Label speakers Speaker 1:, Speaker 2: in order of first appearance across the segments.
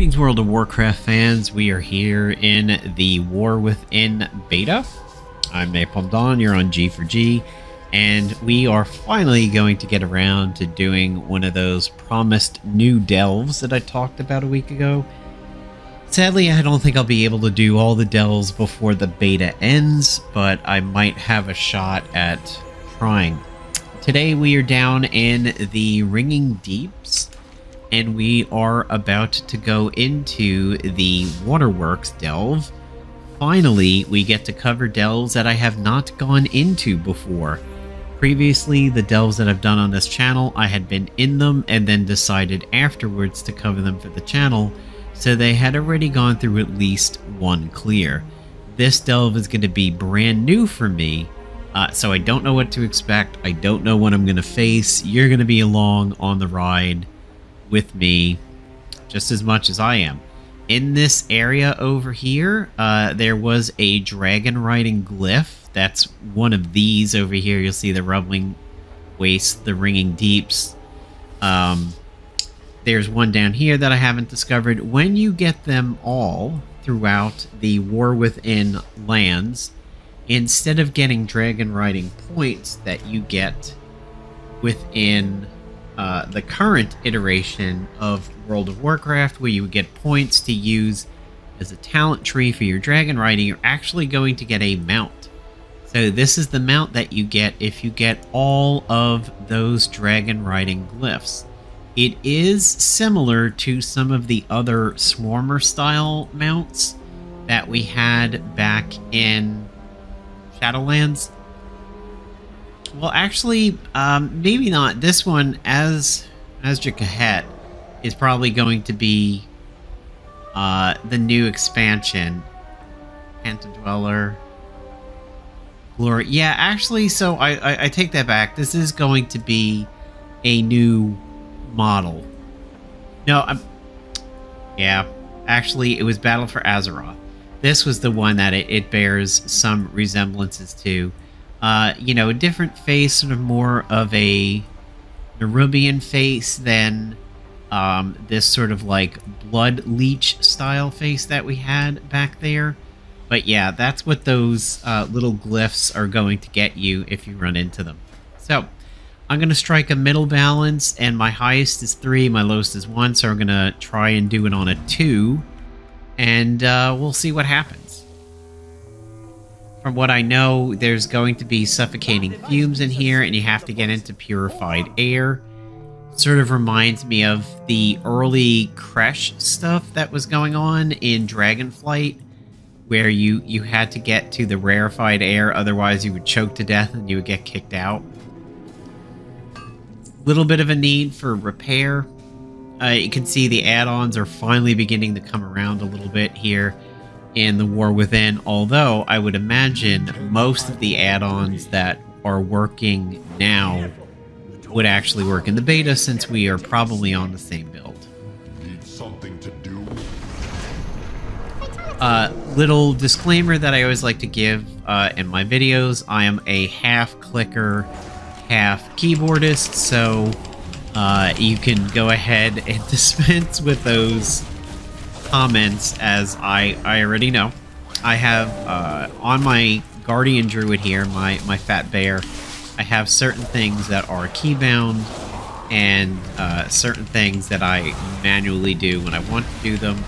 Speaker 1: Greetings, World of Warcraft fans. We are here in the War Within beta. I'm Napalm Dawn, you're on G4G, and we are finally going to get around to doing one of those promised new delves that I talked about a week ago. Sadly, I don't think I'll be able to do all the delves before the beta ends, but I might have a shot at trying. Today we are down in the Ringing Deeps, and we are about to go into the Waterworks delve. Finally, we get to cover delves that I have not gone into before. Previously, the delves that I've done on this channel, I had been in them and then decided afterwards to cover them for the channel, so they had already gone through at least one clear. This delve is going to be brand new for me, so I don't know what to expect. I don't know what I'm going to face. You're going to be along on the ride with me just as much as I am. In this area over here, there was a dragon riding glyph. That's one of these over here. You'll see the rumbling waste, the ringing deeps. There's one down here that I haven't discovered. When you get them all throughout the War Within lands, instead of getting dragon riding points that you get within the current iteration of World of Warcraft, where you would get points to use as a talent tree for your dragon riding, you're actually going to get a mount. So this is the mount that you get if you get all of those dragon riding glyphs. It is similar to some of the other Swarmer style mounts that we had back in Shadowlands. Well, actually, maybe not. This one, as Kahet, is probably going to be the new expansion. Phantom Dweller. Glory. Yeah, actually, so I take that back. This is going to be a new model. No, yeah, actually, it was Battle for Azeroth. This was the one that it bears some resemblances to. You know, a different face, sort of more of a Nerubian face than this sort of like blood leech style face that we had back there. But yeah, that's what those little glyphs are going to get you if you run into them. So I'm going to strike a middle balance, and my highest is 3, my lowest is 1, so I'm going to try and do it on a 2, and we'll see what happens. From what I know, there's going to be suffocating fumes in here, and you have to get into purified air. Sort of reminds me of the early Kresh stuff that was going on in Dragonflight, where you had to get to the rarefied air, otherwise you would choke to death and you would get kicked out. Little bit of a need for repair. You can see the add-ons are finally beginning to come around a little bit here in the War Within, although I would imagine most of the add-ons that are working now would actually work in the beta, since we are probably on the same build.
Speaker 2: Need something to do?
Speaker 1: Little disclaimer that I always like to give in my videos: I am a half clicker, half keyboardist, so you can go ahead and dispense with those comments, as I already know. I have on my Guardian Druid here, my fat bear, I have certain things that are keybound and certain things that I manually do when I want to do them.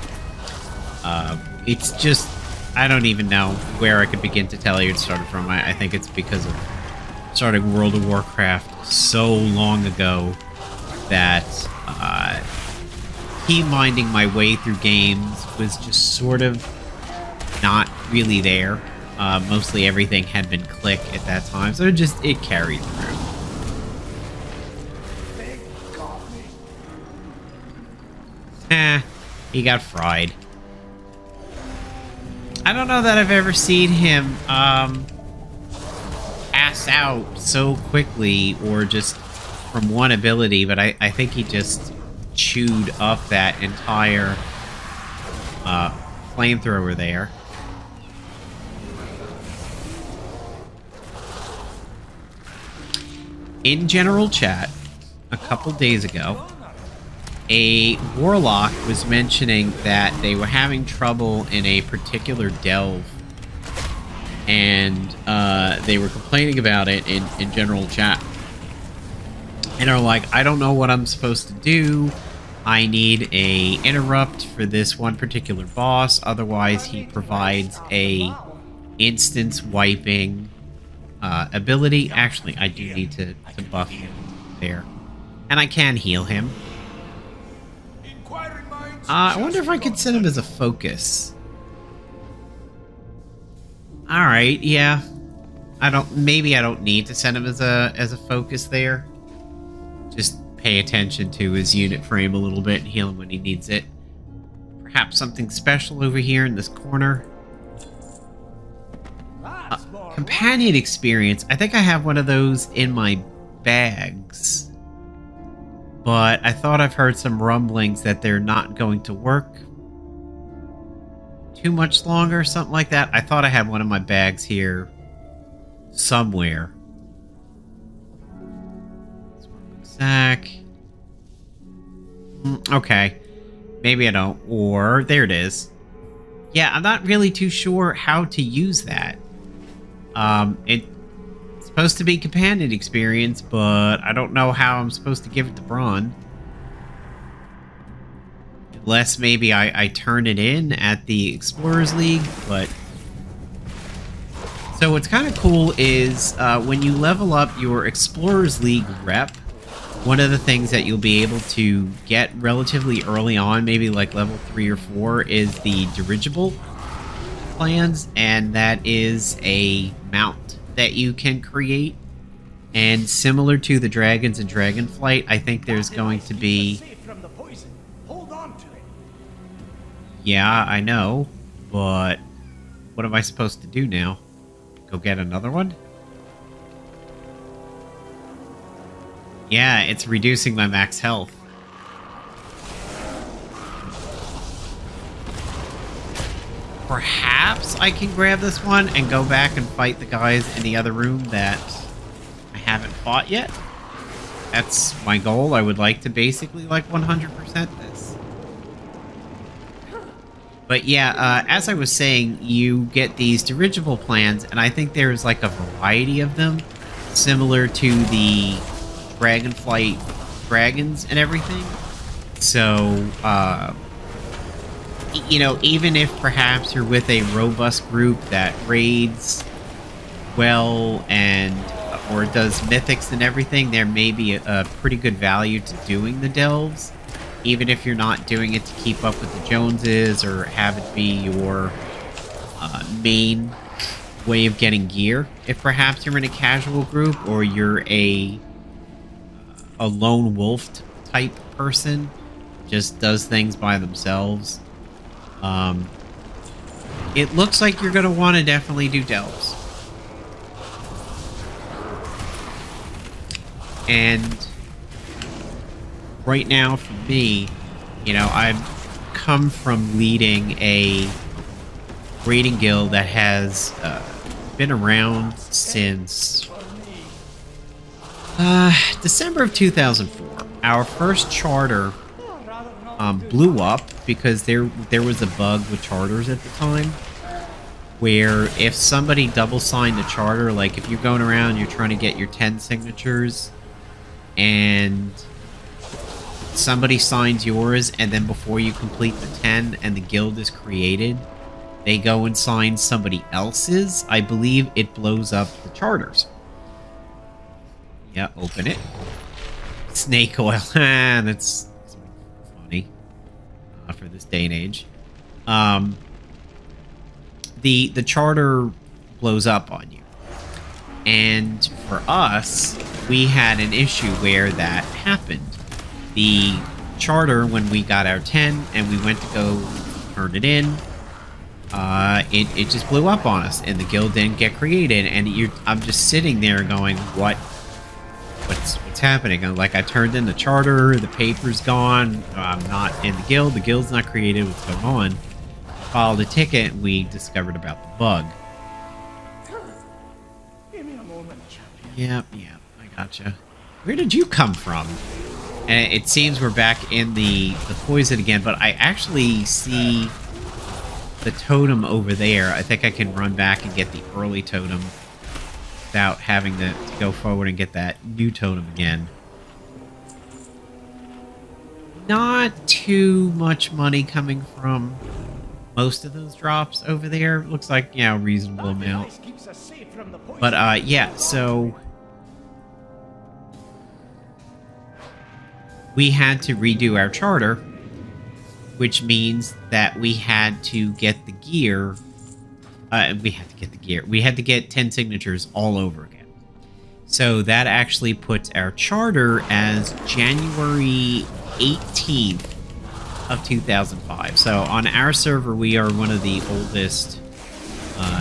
Speaker 1: It's just, I don't even know where I could begin to tell you it started from. I think it's because of starting World of Warcraft so long ago that key minding my way through games was just sort of not really there. Mostly everything had been click at that time, so it carried through. He got fried. I don't know that I've ever seen him pass out so quickly, or just from one ability, but I think he just chewed up that entire flamethrower there. In general chat, a couple days ago, a warlock was mentioning that they were having trouble in a particular delve, and they were complaining about it in general chat. And are like, I don't know what I'm supposed to do. I need a interrupt for this one particular boss. Otherwise, he provides a instance wiping ability. Actually, I do need to buff him there. And I can heal him. I wonder if I could send him as a focus. Alright, yeah. Maybe I don't need to send him as a focus there. Just pay attention to his unit frame a little bit and heal him when he needs it. Perhaps something special over here in this corner. Companion experience. I think I have one of those in my bags. But I thought I've heard some rumblings that they're not going to work too much longer, something like that. I thought I had one of my bags here somewhere. Sack. Okay. Maybe I don't. Or, there it is. Yeah, I'm not really too sure how to use that. It's supposed to be companion experience, but I don't know how I'm supposed to give it to Brann. Unless maybe I turn it in at the Explorers League, but... So what's kind of cool is when you level up your Explorers League rep, one of the things that you'll be able to get relatively early on, maybe like level 3 or 4, is the dirigible plans, and that is a mount that you can create. And similar to the dragons in Dragonflight, I think there's going to be... Yeah, I know, but what am I supposed to do now? Go get another one? Yeah, it's reducing my max health. Perhaps I can grab this one and go back and fight the guys in the other room that I haven't fought yet. That's my goal. I would like to basically like 100% this. But yeah, as I was saying, you get these dirigible plans, and I think there's like a variety of them, similar to the Dragonflight dragons and everything. So, you know, even if perhaps you're with a robust group that raids well and or does mythics and everything, there may be a pretty good value to doing the delves, even if you're not doing it to keep up with the Joneses or have it be your main way of getting gear. If perhaps you're in a casual group or you're a lone wolf type person, just does things by themselves, it looks like you're going to want to definitely do delves. And right now for me, you know, I've come from leading a raiding guild that has been around since December of 2004. Our first charter blew up because there was a bug with charters at the time, where if somebody double signed a charter, like if you're going around, you're trying to get your 10 signatures, and somebody signs yours, and then before you complete the 10 and the guild is created, they go and sign somebody else's, I believe it blows up the charters. Yeah, open it. Snake oil. That's funny for this day and age. The charter blows up on you. And for us, we had an issue where that happened. The charter, when we got our 10 and we went to go turn it in, it just blew up on us, and the guild didn't get created. And I'm just sitting there going, what's happening? I'm like, I turned in the charter, the paper's gone, I'm not in the guild's not created, what's going on? Filed a ticket, and we discovered about the bug.
Speaker 3: Give me a moment, champion.
Speaker 1: Yep, I gotcha. Where did you come from? And it seems we're back in the poison again, but I actually see the totem over there. I think I can run back and get the early totem without having to go forward and get that new totem again. Not too much money coming from most of those drops over there. Looks like, yeah, a reasonable amount. But, yeah, so we had to redo our charter, which means that we had to get the gear. We had to get 10 signatures all over again. So that actually puts our charter as January 18th of 2005. So on our server, we are one of the oldest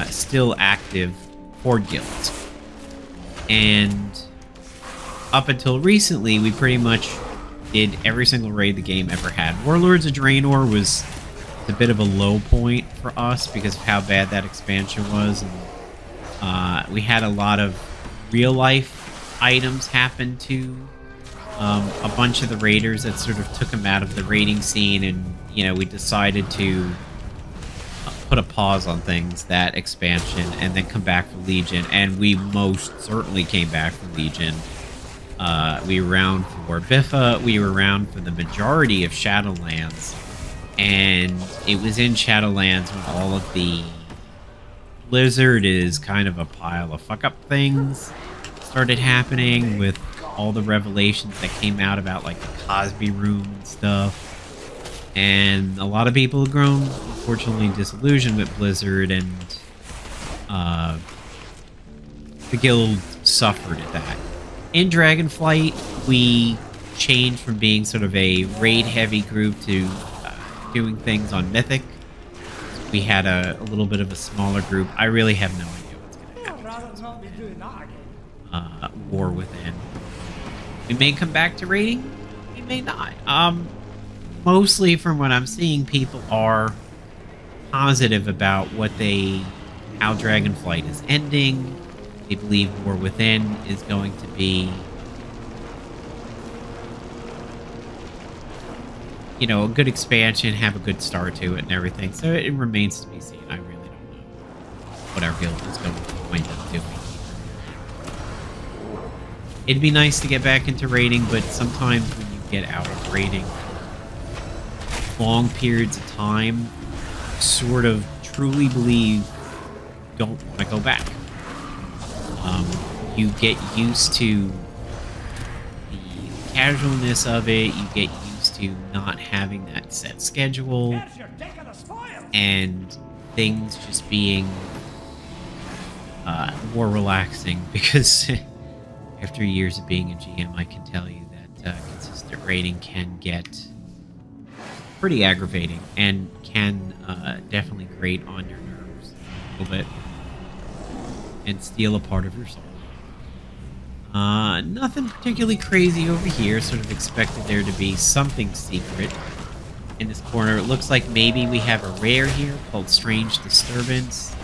Speaker 1: still active horde guilds. And up until recently, we pretty much did every single raid the game ever had. Warlords of Draenor was a bit of a low point for us because of how bad that expansion was. And, we had a lot of real-life items happen to a bunch of the raiders that sort of took them out of the raiding scene, and, you know, we decided to put a pause on things, that expansion, and then come back for Legion, and we most certainly came back for Legion. We were around for Biffa, we were around for the majority of Shadowlands, and it was in Shadowlands when all of the Blizzard is kind of a pile of fuck-up things started happening, with all the revelations that came out about, like, the Cosby Room and stuff. And a lot of people have grown, unfortunately, disillusioned with Blizzard, and the guild suffered at that. In Dragonflight, we changed from being sort of a raid-heavy group to doing things on Mythic. We had a little bit of a smaller group. I really have no idea what's going to happen. War Within. We may come back to raiding. We may not. Mostly from what I'm seeing, people are positive about how Dragonflight is ending. They believe War Within is going to be, you know, a good expansion, have a good start to it and everything. So it remains to be seen. I really don't know what our guild is going to wind up doing. It'd be nice to get back into raiding, but sometimes when you get out of raiding long periods of time, sort of truly believe don't want to go back. You get used to the casualness of it, you get used to not having that set schedule, and things just being more relaxing, because after years of being a GM, I can tell you that consistent raiding can get pretty aggravating and can definitely grate on your nerves a little bit and steal a part of your soul. Nothing particularly crazy over here. Sort of expected there to be something secret in this corner. It looks like maybe we have a rare here called Strange Disturbance.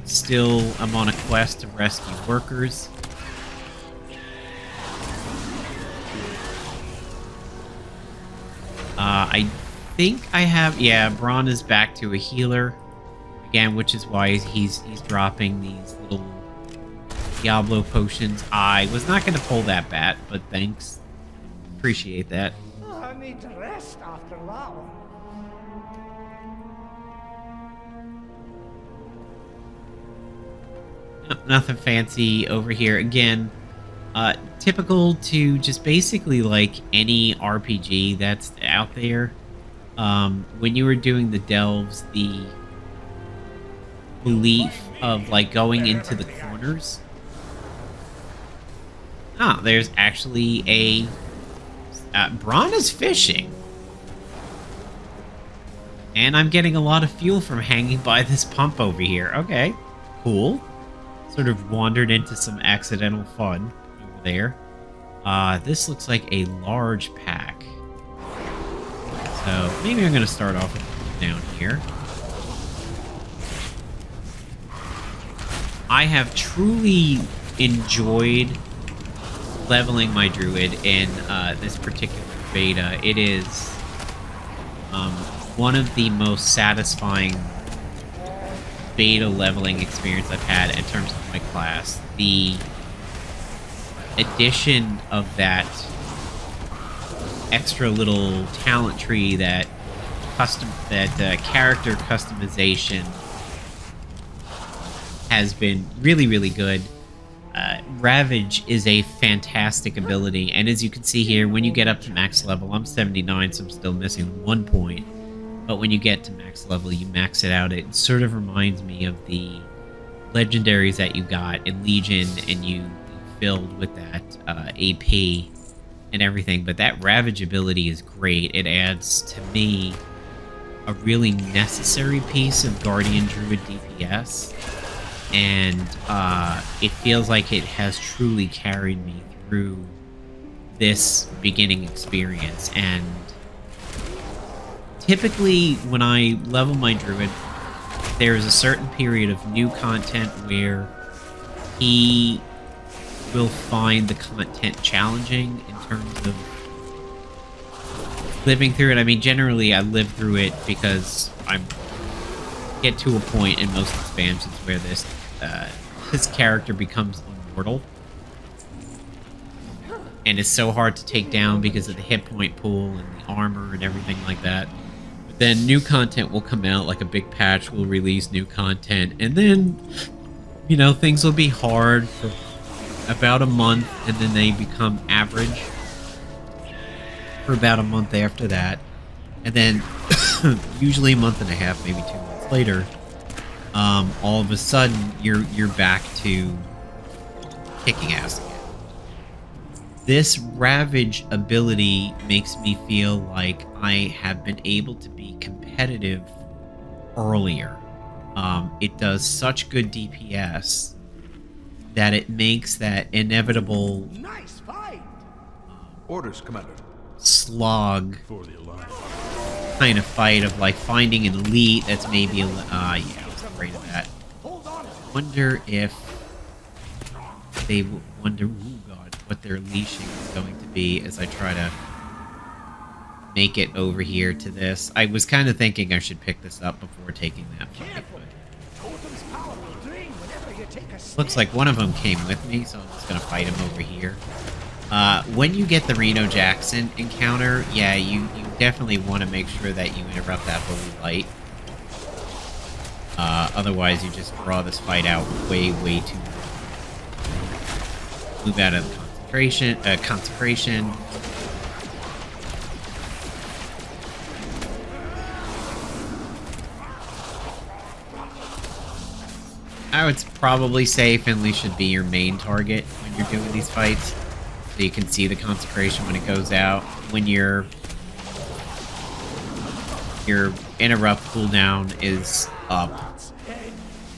Speaker 1: Still, I'm on a quest to rescue workers. I think I have... Yeah, Brann is back to a healer again, which is why he's dropping these little Diablo potions. I was not going to pull that bat, but thanks. Appreciate that.
Speaker 3: Oh, I need to rest after that one.
Speaker 1: Nothing fancy over here. Again, typical to just basically like any RPG that's out there. When you were doing the delves, the belief of like going into the corners. Ah, there's actually a... Brann is fishing. And I'm getting a lot of fuel from hanging by this pump over here. Okay, cool. Sort of wandered into some accidental fun over there. This looks like a large pack. So maybe I'm going to start off with down here. I have truly enjoyed leveling my druid in this particular beta. It is one of the most satisfying beta leveling experience I've had in terms of my class. The addition of that extra little talent tree, that character customization has been really, really good. Ravage is a fantastic ability, and as you can see here, when you get up to max level, I'm 79, so I'm still missing 1 point, but when you get to max level, you max it out. It sort of reminds me of the legendaries that you got in Legion, and you filled with that AP and everything, but that Ravage ability is great. It adds, to me, a really necessary piece of Guardian Druid DPS, and it feels like it has truly carried me through this beginning experience. And typically when I level my druid, there's a certain period of new content where he will find the content challenging in terms of living through it. I mean, generally I live through it because I get to a point in most expansions where this character becomes immortal, and it's so hard to take down because of the hit point pool and the armor and everything like that. But then new content will come out, like a big patch will release new content, and then, you know, things will be hard for about a month, and then they become average for about a month after that, and then usually a month and a half, maybe 2 months later, all of a sudden you're back to kicking ass again. This Ravage ability makes me feel like I have been able to be competitive earlier. It does such good DPS that it makes that inevitable
Speaker 3: Nice fight.
Speaker 2: Orders, Commander.
Speaker 1: slog
Speaker 2: For the Alliance.
Speaker 1: kind of fight of like finding an elite that's maybe yeah, I was afraid of that.
Speaker 3: Hold on.
Speaker 1: Wonder if they wonder, ooh god, what their leashing is going to be as I try to make it over here to this. I was kind of thinking I should pick this up before taking that fight,
Speaker 3: Careful. Totem's power will drain whenever you take a step.
Speaker 1: looks like one of them came with me, so I'm just gonna fight him over here. When you get the Reno Jackson encounter, yeah, you definitely want to make sure that you interrupt that holy light. Otherwise, you just draw this fight out way too much. Move out of the consecration. I would probably say Finley should be your main target when you're doing these fights, so you can see the consecration when it goes out. When your interrupt cooldown is up,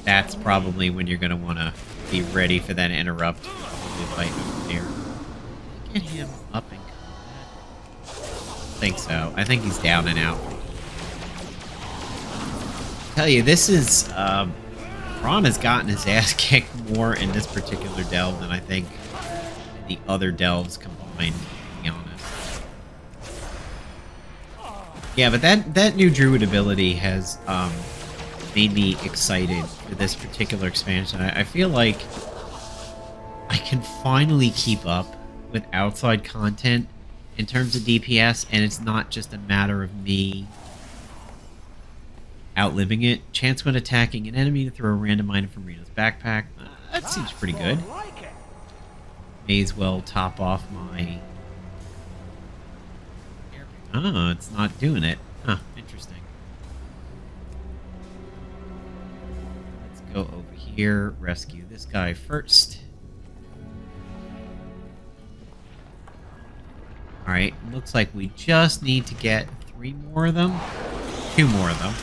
Speaker 1: that's probably when you're going to want to be ready for that interrupt fight over there. Get him up in combat. I think so. I think he's down and out. I tell you, this is Brann has gotten his ass kicked more in this particular delve than I think the other delves combined, to be honest. Yeah, but that new druid ability has made me excited for this particular expansion. I feel like I can finally keep up with outside content in terms of DPS, and it's not just a matter of me outliving it. Chance when attacking an enemy to throw a random item from Reno's backpack. That seems pretty good. May as well top off my... Oh, it's not doing it. Huh, interesting. Let's go over here, rescue this guy first. Alright, looks like we just need to get 3 more of them. 2 more of them.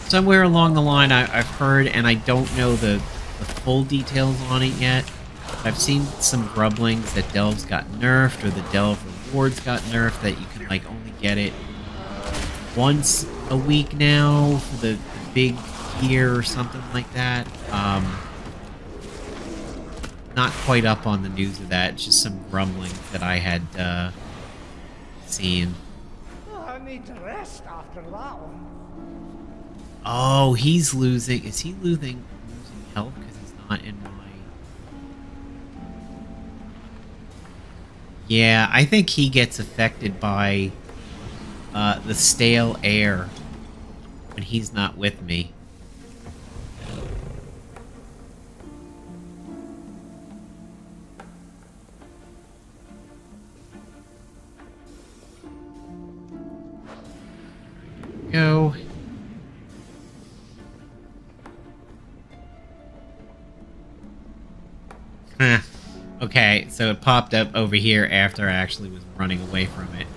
Speaker 1: Somewhere along the line I've heard, and I don't know the full details on it yet, I've seen some grumblings that Delves got nerfed, or the Delve rewards got nerfed, that you can like only get it once a week now for the big gear or something like that. Not quite up on the news of that. Just some grumblings that I had seen.
Speaker 3: Oh, I need to rest after that one.
Speaker 1: Oh, he's losing. Is he losing health because he's not in my... Yeah, I think he gets affected by the stale air when he's not with me. Go. Okay, so it popped up over here after I actually was running away from it.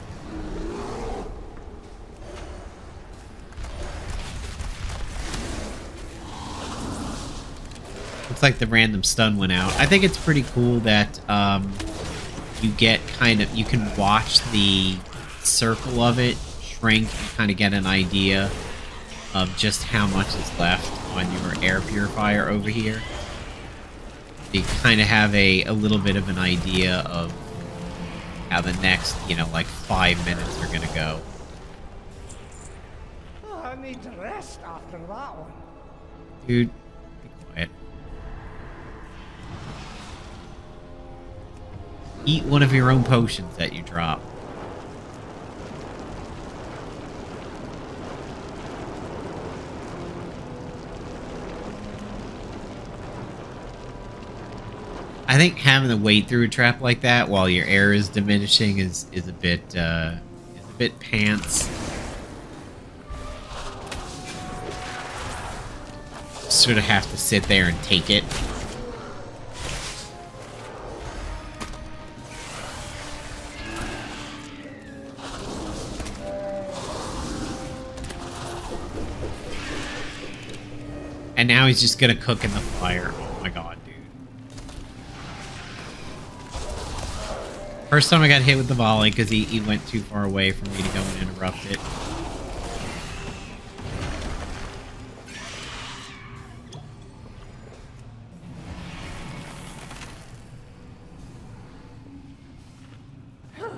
Speaker 1: Looks like the random stun went out. I think it's pretty cool that you get you can watch the circle of it shrink and kind of get an idea of just how much is left on your air purifier over here. You kind of have a little bit of an idea of how the next, like 5 minutes are gonna go.
Speaker 3: Oh, I need to rest after that one.
Speaker 1: Dude, be quiet. Eat one of your own potions that you drop. I think having to wait through a trap like that while your air is diminishing is a bit pants. Sort of have to sit there and take it. And now he's just gonna cook in the fire. Oh my god, dude. First time I got hit with the volley because he went too far away for me to go and interrupt it.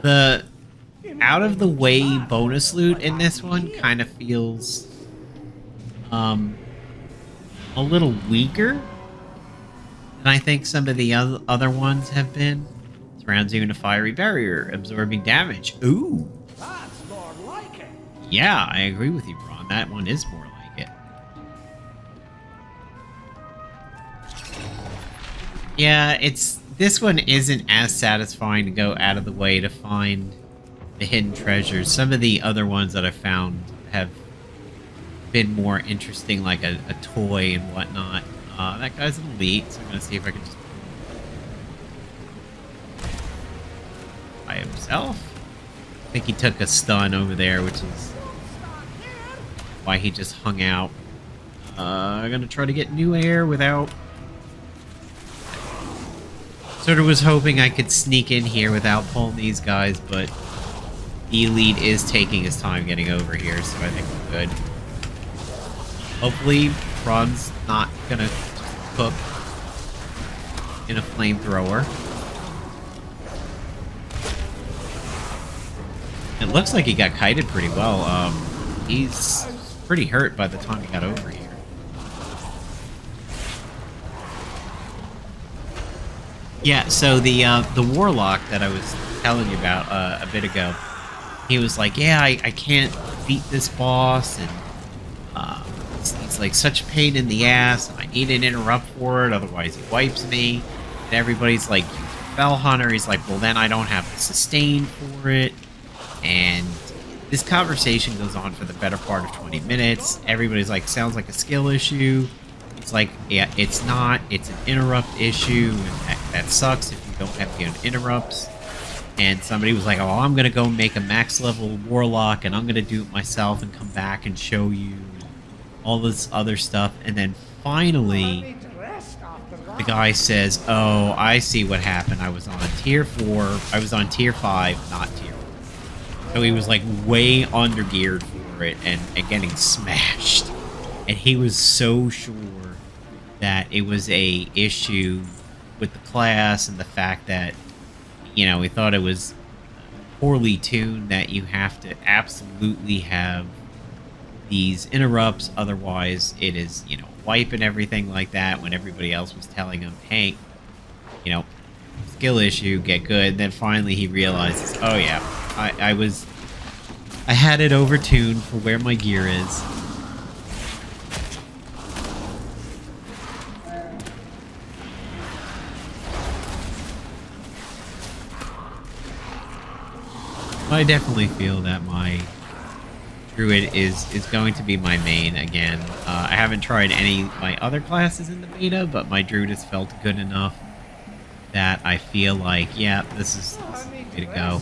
Speaker 1: The out of the way bonus loot in this one kind of feels a little weaker than I think some of the other ones have been. Surrounds you in a fiery barrier, absorbing damage. Ooh.
Speaker 3: That's more like it.
Speaker 1: Yeah, I agree with you, Brann. That one is more like it. Yeah, this one isn't as satisfying to go out of the way to find the hidden treasures. Some of the other ones that I found have been more interesting, like a toy and whatnot. That guy's an elite, so I'm gonna see if I can just by himself. I think he took a stun over there, which is why he just hung out. I'm gonna try to get new air without... Sort of was hoping I could sneak in here without pulling these guys, but the elite is taking his time getting over here, so I think we're good. Hopefully, Brann's not gonna cook in a flamethrower. It looks like he got kited pretty well. He's pretty hurt by the time he got over here. Yeah, so the warlock that I was telling you about a bit ago, he was like, yeah, I can't beat this boss, and it's like such a pain in the ass, and I need an interrupt for it, otherwise he wipes me. And everybody's like, Fell Hunter. He's like, well, then I don't have the sustain for it. And this conversation goes on for the better part of 20 minutes. Everybody's like, sounds like a skill issue. It's like, yeah, it's not. It's an interrupt issue, and that sucks if you don't have good interrupts. And somebody was like, oh, I'm going to go make a max level warlock, and I'm going to do it myself and come back and show you all this other stuff. And then finally, the guy says, oh, I see what happened. I was on tier 4. I was on tier 5, not tier 4. So he was like way under geared for it and getting smashed. and he was so sure that it was a issue with the class and the fact that, you know, he thought it was poorly tuned, that you have to absolutely have these interrupts, otherwise it is, you know, wipe and everything like that, when everybody else was telling him, hey, you know, skill issue, get good. And then finally he realizes, oh yeah, I had it overtuned for where my gear is. I definitely feel that my druid is going to be my main again. I haven't tried any of my other classes in the beta, but my druid has felt good enough that I feel like, yeah, this is the way to go.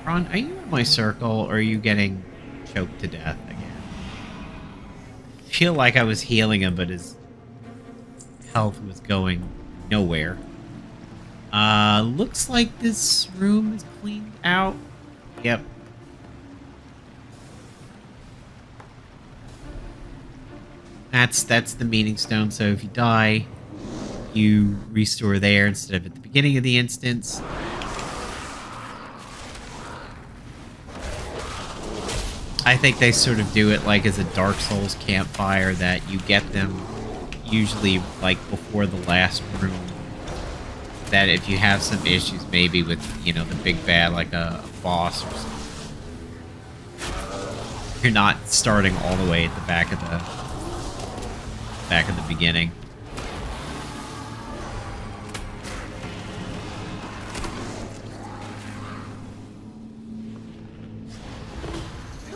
Speaker 1: Ron, are you in my circle, or are you getting choked to death again? I feel like I was healing him, but his health was going nowhere. Looks like this room is cleaned out. Yep. That's the meaning stone, so if you die, you restore there instead of at the beginning of the instance. I think they sort of do it like as a Dark Souls campfire, that you get them usually like before the last room. That if you have some issues maybe with, you know, the big bad, like a boss or something, you're not starting all the way at the back of the beginning.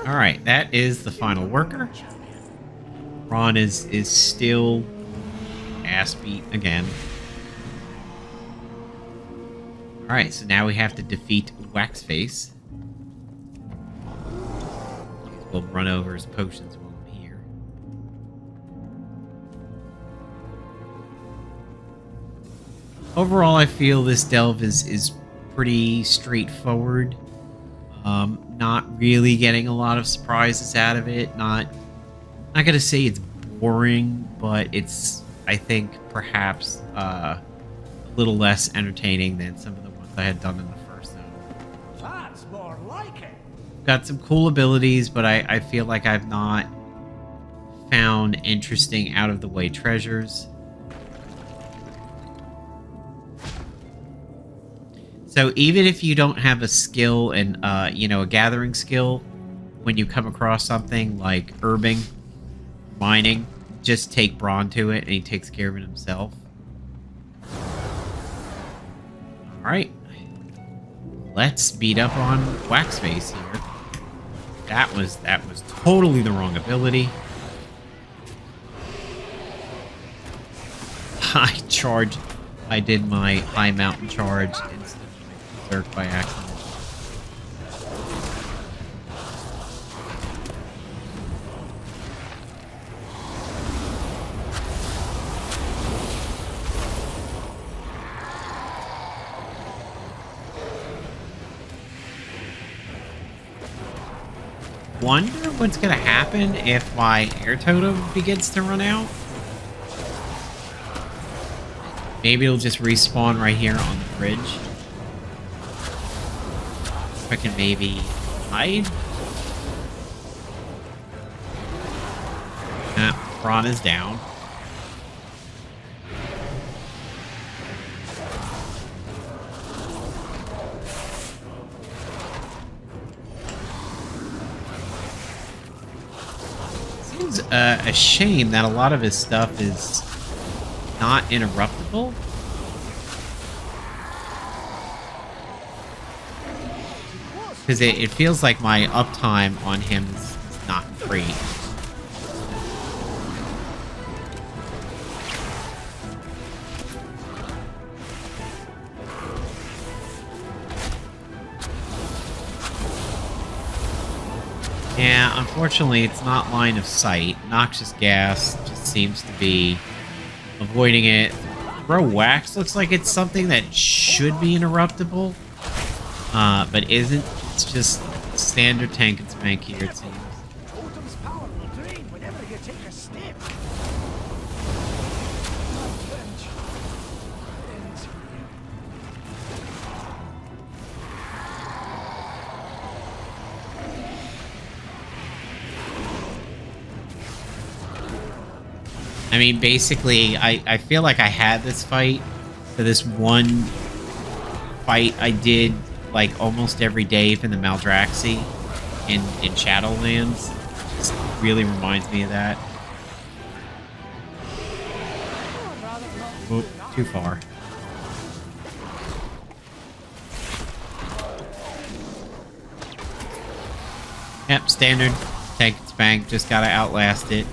Speaker 1: Alright, that is the final worker. Ron is still ass beat again. Alright, so now we have to defeat Waxface. We'll run over his potions while I'm here. Overall, I feel this delve is pretty straightforward. Not really getting a lot of surprises out of it. Not gonna say it's boring, but it's, I think, perhaps a little less entertaining than some of the ones I had done in the first zone.
Speaker 3: That's more like it.
Speaker 1: Got some cool abilities, but I feel like I've not found interesting out-of-the-way treasures. So even if you don't have a skill and, you know, a gathering skill, when you come across something like herbing, mining, just take Brann to it and he takes care of it himself. Alright. Let's beat up on Waxface here. That was totally the wrong ability. I did my high mountain charge instead of my berserk by accident. Wonder what's gonna happen if my air totem begins to run out. Maybe it'll just respawn right here on the bridge. If I can maybe hide. Brann is down. Seems a shame that a lot of his stuff is not interruptible. Because it feels like my uptime on him is not great. Yeah, unfortunately it's not line of sight. Noxious gas just seems to be avoiding it. Throw wax looks like it's something that should be interruptible, but isn't. It's just standard tank and spank here, it seems.
Speaker 3: Totem's power will drain whenever you take a step. Revenge. Ends here.
Speaker 1: I mean, basically, I feel like I had this fight for this one fight I did, like, almost every day from the Maldraxxi in Shadowlands. Just really reminds me of that. Oh, too far. Yep, standard tank and spank, just gotta outlast it.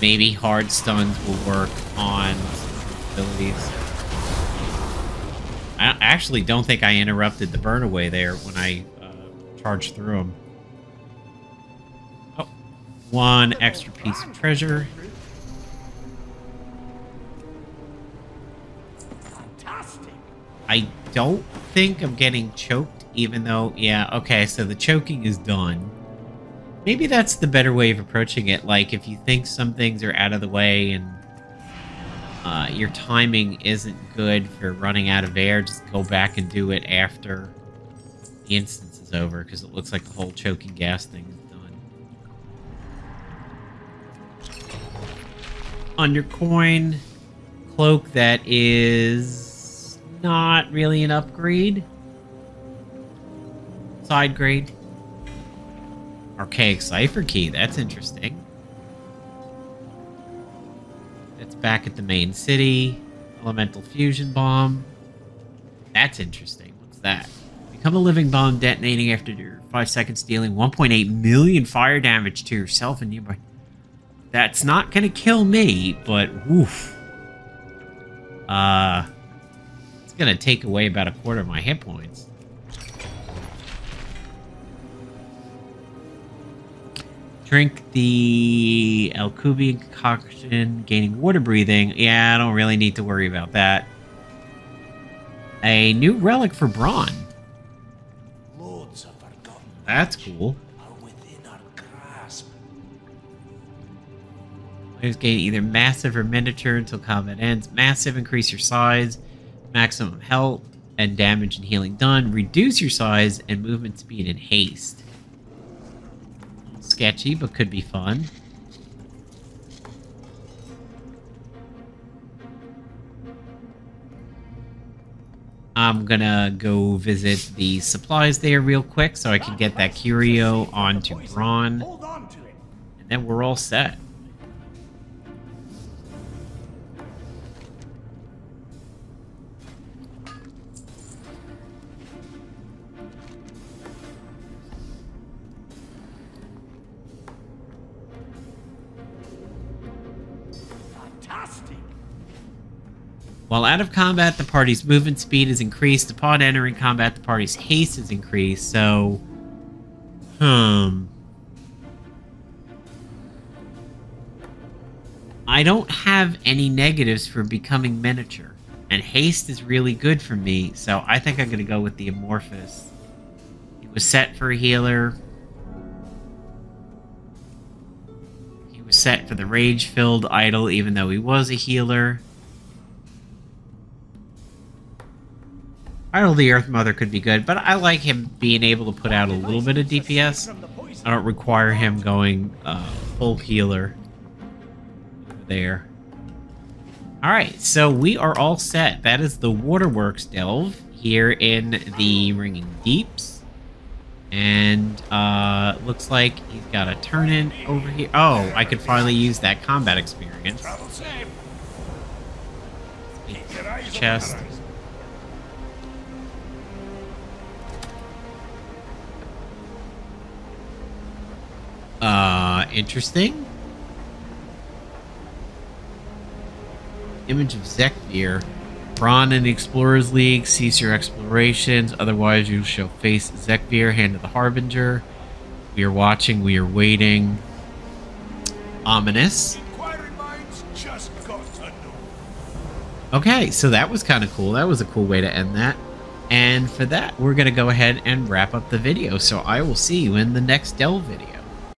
Speaker 1: Maybe hard stuns will work on abilities. I actually don't think I interrupted the burn away there when I charged through them. Oh, one extra piece of treasure.
Speaker 3: Fantastic.
Speaker 1: I don't think I'm getting choked, even though, yeah, okay, so the choking is done. Maybe that's the better way of approaching it. Like, if you think some things are out of the way and your timing isn't good for running out of air, just go back and do it after the instance is over, because it looks like the whole choking gas thing is done. On your coin, cloak that is not really an upgrade. Side grade. Archaic Cipher Key, that's interesting. It's back at the main city. Elemental Fusion Bomb. That's interesting. What's that? Become a living bomb detonating after your 5 seconds, dealing 1.8 million fire damage to yourself and nearby. That's not gonna kill me, but woof. It's gonna take away about a quarter of my hit points. Drink the Alcubian concoction, gaining water breathing. Yeah, I don't really need to worry about that. A new relic for Brann.
Speaker 3: Loads of forgotten.
Speaker 1: That's cool.
Speaker 3: Are within our grasp.
Speaker 1: Players gain either massive or miniature until combat ends. Massive, increase your size, maximum health and damage and healing done. Reduce your size and movement speed and haste. Sketchy, but could be fun. I'm gonna go visit the supplies there real quick so I can get that curio onto Brann,
Speaker 3: Hold on to it.
Speaker 1: and then we're all set.
Speaker 3: Fantastic.
Speaker 1: While out of combat, the party's movement speed is increased. Upon entering combat, the party's haste is increased. So, I don't have any negatives for becoming miniature. And haste is really good for me, so I think I'm going to go with the Amorphous. He was set for a healer. He was set for the Rage-filled idol, even though he was a healer. Idol of the Earth Mother could be good, but I like him being able to put out a little bit of DPS. I don't require him going full healer there. Alright, so we are all set. That is the Waterworks delve here in the Ringing Deeps. And looks like he's got a turn-in over here. Oh, I could finally use that combat experience. Chest. Interesting. Image of Zekvir. Brann in the Explorers League. Cease your explorations. Otherwise, you shall face Zekvir, Hand of the Harbinger. We are watching. We are waiting. Ominous.
Speaker 3: Inquiring minds just got to know.
Speaker 1: Okay, so that was kind of cool. That was a cool way to end that. And for that, we're going to go ahead and wrap up the video. So I will see you in the next delve video.